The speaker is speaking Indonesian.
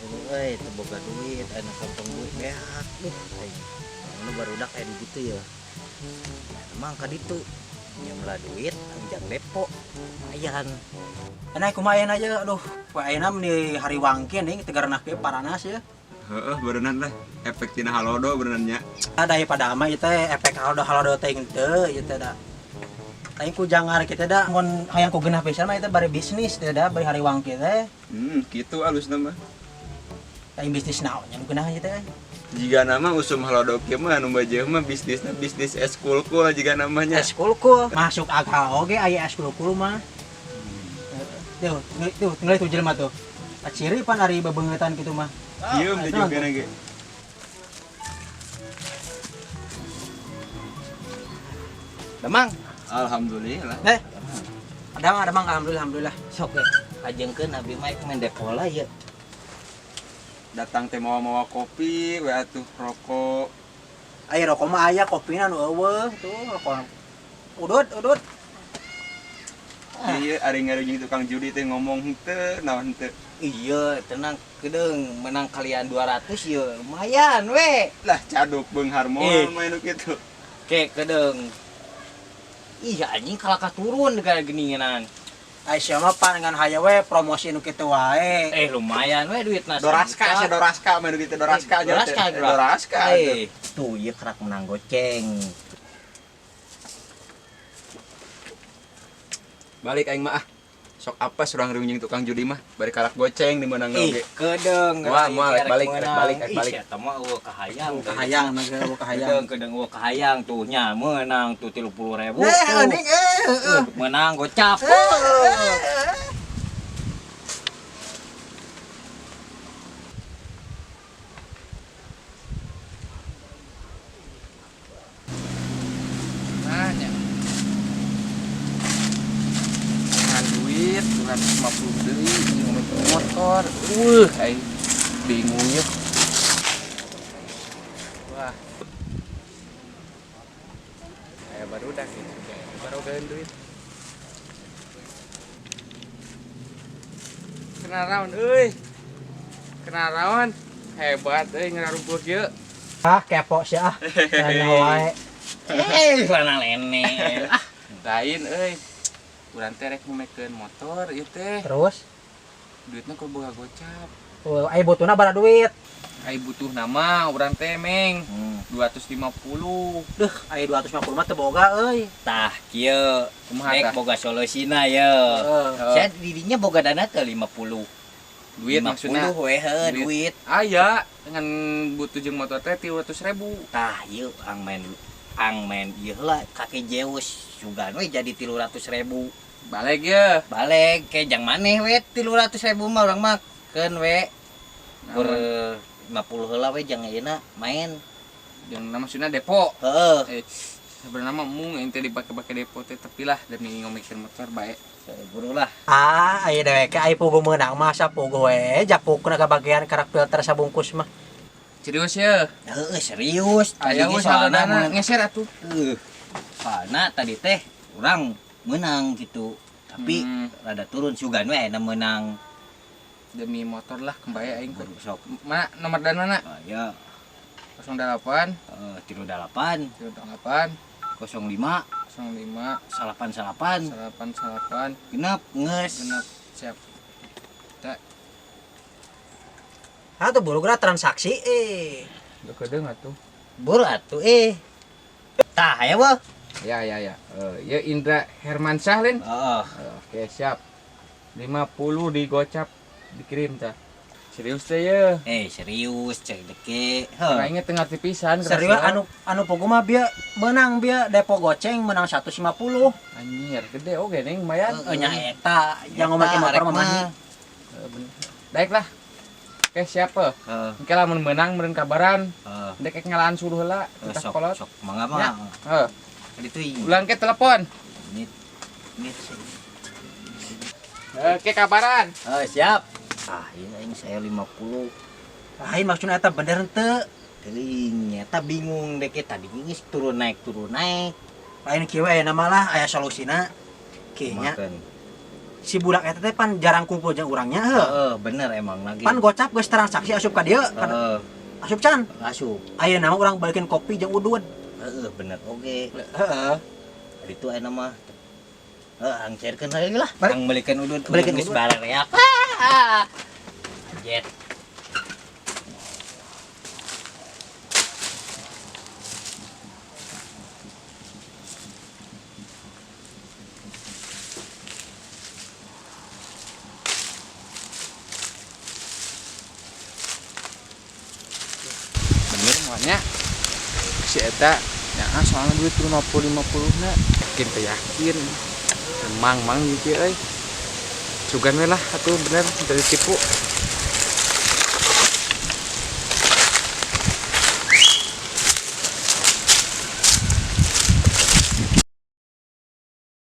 teu boga duit, aya kantong duit beak. Aing nu barudak aya di ditu ya. Emang ka ditu nyemlah duit anjang depo. Lumayan. Enak kumayan aja, aduh. Pak Aina di hari wangke nih, tegarna ke paranas ya. Heeh, berenang lah. Efek tina halodo berenangnya. Ada pada ama itu efek halodo teh teu ieu teh da. Aing ku jangar kita da mun hayang ku geunah pisan mah eta bari bisnis teh da bari hari wangke teh. Gitu alusna mah. Aing bisnis naon yang geunah ieu teh. Jika nama usum halodo kieu mah anu bajeu mah bisnisna bisnis eskulkul jika namanya. Eskulkul masuk akal oge aya eskulkul mah. Tuh, tinggal itu jelema tuh. Ciri pan ari bebeungetan kitu mah. Ieu teh juga ge. Damang, Alhamdulillah. Ada mang alhamdulillah. sok ajengkeun abi mah main depo lah ya. Datang teh mawa kopi, we atuh rokok. Aya rokok mah aya, kopina nu eueuh tuh rokok. Udut. Ieu ari ngarujeung tukang judi teh ngomong teu naon teu. Iya, tenang kedeung menang kalian 200 ya lumayan we. Lah caduk beunghar moal main kitu. Ke kedeung. Iya anjing kalaka turun gara geningan. Aisyah mah pan ngan haya we promosi nu kitu wae. Lumayan we duitna. Doraska main kitu Doraska aja. Doraska. Tuh ieu kerak menang goceng. Balik aing mah ah. Sok apa surang reunjing tukang judi mah bari karak goceng di meunang oge. Kedeung. Wah, moal balik. Eta mah eueuh kahayang. Kedeung eueuh kahayang tuh nya meunang tuh 30.000. Menang gocap. Nanya. Duit 250 deui jeung motor. Ai bingung ya. Wah. Kayak barudak gitu. Baru gaeun duit. Kenaraon euy. Kenaraon. Hebat euy ngararumpul kieu. Ah kepo sih ah. Tanya wae. Lana lene. Lain euy. Urang teh rek ngumekeun motor ieu teh. Terus Duitna kudu boga gocap. aya butuhna bara duit. Ai butuh nama urang teh meng 250. Duh, aya 250 mah teu boga euy. Tah kieu Kumaha rek tah? boga solusina ye. Saya didinya boga dana teh 50. Duit maksudna 50 we duit. aya dengan butuh jeung motor teh 300.000. Tah ieu angmen ieu heula kaki Zeus juga we jadi 300.000. Balik ya. Balik ke jang maneh we 300.000 mah urang mah keun we. Kur 50 heula we jang ayeuna main. Yang maksudna depo. Heeh. Sebenarnya mah mung ente dipake depo teh tapi lah demi ngomikeun motor bae. Buru lah. Aya dewek aya pugu meunang mah sapugu we japukna ka bagian karak filter sabungkus mah. Serius ya? Heeh serius. Aya we saladana ngeser atuh. Soalna tadi teh urang menang gitu. Tapi rada turun sugan we na menang Demi motor lah kembali aing baru sok. Mana nomor dan mana? Ya 08 38 08 05 05 88 88 genep nges genep siap. Atuh buru geura transaksi Udah kedeung atuh. buru atuh tah aya weh. Ya. Ya Indra Hermansyah Lin. Heeh. Oke, siap. 50 digocap dikirim tah. Serius teh ya. Serius cek deke. Nah, inget tengah tipisan. serius anu pugu mah bieu meunang bieu depo goceng menang 150. Anjir, gede oge ning lumayan. Nya eta yang ngomake motor mah. Baiklah. Oke, siap pe. Engke lamun meunang meureun kabaran. Dek ngalaan suruh heula kita kolot. Sok mangga mah. Heeh. Ditu Ulang ke telepon. Nit. Oke, kabaran. Siap. Ini aing saya 50. Lain maksudna eta bener teu. Teuing eta bingung deke tadi geus turun naik. Lain kieu aya nama lah aya solusina. Kieu nya. si budak eta teh pan jarang kumpul jeung urangnya heuh. Bener emang lagi. Pan gocap geus transaksi asup ka dieu. Asup can. Asup. Ayeuna mah urang balikeun kopi jeung udud. Bener oge. Heeh. Itu aya mah. Ang cairkeun heula lah. Balik. Ang balikeun udud. Balikeun Geus udud. barereak. Anjet. Bener moalnya si eta nyaah soalnya duit 50 na yakin teh yakin mang gitu euy sugan we lah atuh bener dari tipu